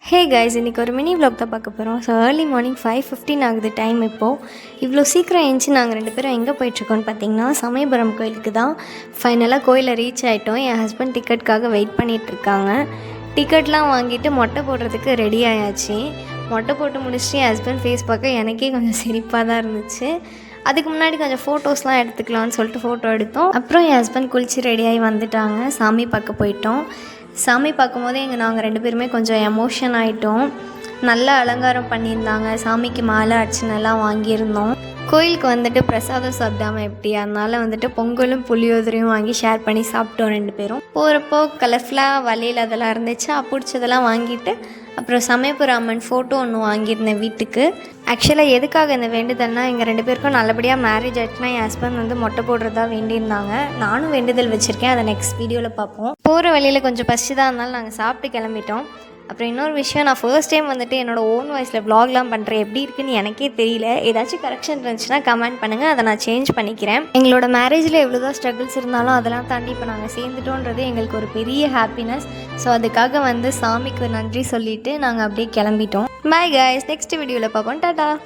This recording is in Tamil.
ஹே கைஸ், இன்றைக்கி ஒரு மினி vlog தான் பார்க்க போகிறோம். ஸோ ஏர்லி மார்னிங் 5:15 ஆகுது டைம். இப்போது இவ்வளோ சீக்கிரம் எழுந்துச்சி நாங்கள் 2 பேரும் எங்கே போயிட்டுருக்கோன்னு பார்த்தீங்கன்னா சமயபுரம் கோயிலுக்கு தான். ஃபைனலாக கோயிலை ரீச் ஆகிட்டோம். என் ஹஸ்பண்ட் டிக்கெட்டுக்காக வெயிட் பண்ணிகிட்ருக்காங்க. டிக்கெட்லாம் வாங்கிட்டு மொட்டை போடுறதுக்கு ரெடி ஆயாச்சு. மொட்டை போட்டு முடிச்சுட்டு என் ஹஸ்பண்ட் ஃபேஸ் பார்க்க எனக்கே கொஞ்சம் சிரிப்பாக தான் இருந்துச்சு. அதுக்கு முன்னாடி கொஞ்சம் ஃபோட்டோஸ்லாம் எடுத்துக்கலாம்னு சொல்லிட்டு ஃபோட்டோ எடுத்தோம். அப்புறம் என் ஹஸ்பண்ட் குளித்து ரெடியாகி வந்துட்டாங்க. சாமி பார்க்க போயிட்டோம். சாமி பார்க்கும்போதே நாங்கள் 2 பேருமே கொஞ்சம் எமோஷன் ஆகிட்டோம். நல்லா அலங்காரம் பண்ணியிருந்தாங்க. சாமிக்கு மாலை அர்ச்சனைலாம் வாங்கியிருந்தோம். கோயிலுக்கு வந்துட்டு பிரசாதம் சாப்பிடாமல் எப்படி, அதனால் பொங்கலும் புளியோதரையும் வாங்கி ஷேர் பண்ணி சாப்பிட்டோம் 2 பேரும். போகிறப்போ கலர்ஃபுல்லாக வளையல் அதெல்லாம் இருந்துச்சு. பிடிச்சதெல்லாம் வாங்கிட்டு அப்புறம் சமயபுரம் அம்மன் ஃபோட்டோ ஒன்று வாங்கியிருந்தேன் வீட்டுக்கு. ஆக்சுவலாக எதுக்காக இந்த வேண்டுதல்னா, எங்கள் 2 பேருக்கும் நல்லபடியாக மேரேஜ் ஆச்சுன்னா என் ஹஸ்பண்ட் மொட்டை போடுறதா வேண்டியிருந்தாங்க. நானும் வேண்டுதல் வச்சுருக்கேன். அதை நெக்ஸ்ட் வீடியோவில் பார்ப்போம். போகிற வழியில் கொஞ்சம் பசிதான் இருந்தாலும் நாங்கள் சாப்பிட்டு கிளம்பிட்டோம். அப்புறம் இன்னொரு விஷயம், நான் ஃபர்ஸ்ட் டைம் என்னோடய ஓன் வாய்ஸில் வ்ளாக்லாம் பண்ணுறேன். எப்படி இருக்குன்னு எனக்கே தெரியல. ஏதாச்சும் கரெக்ஷன் இருந்துச்சுன்னா கமெண்ட் பண்ணுங்கள், அதை நான் சேஞ்ச் பண்ணிக்கிறேன். எங்களோட மேரேஜில் எவ்வளோதான் ஸ்ட்ரகிள்ஸ் இருந்தாலும் அதெல்லாம் தாண்டி இப்போ நாங்கள் சேர்ந்துட்டோன்றது எங்களுக்கு ஒரு பெரிய ஹாப்பினஸ். ஸோ அதுக்காக சாமிக்கு நன்றி சொல்லிவிட்டு நாங்கள் அப்படியே கிளம்பிட்டோம். பை கைஸ், நெக்ஸ்ட் வீடியோவில் பார்ப்போம். டாடா.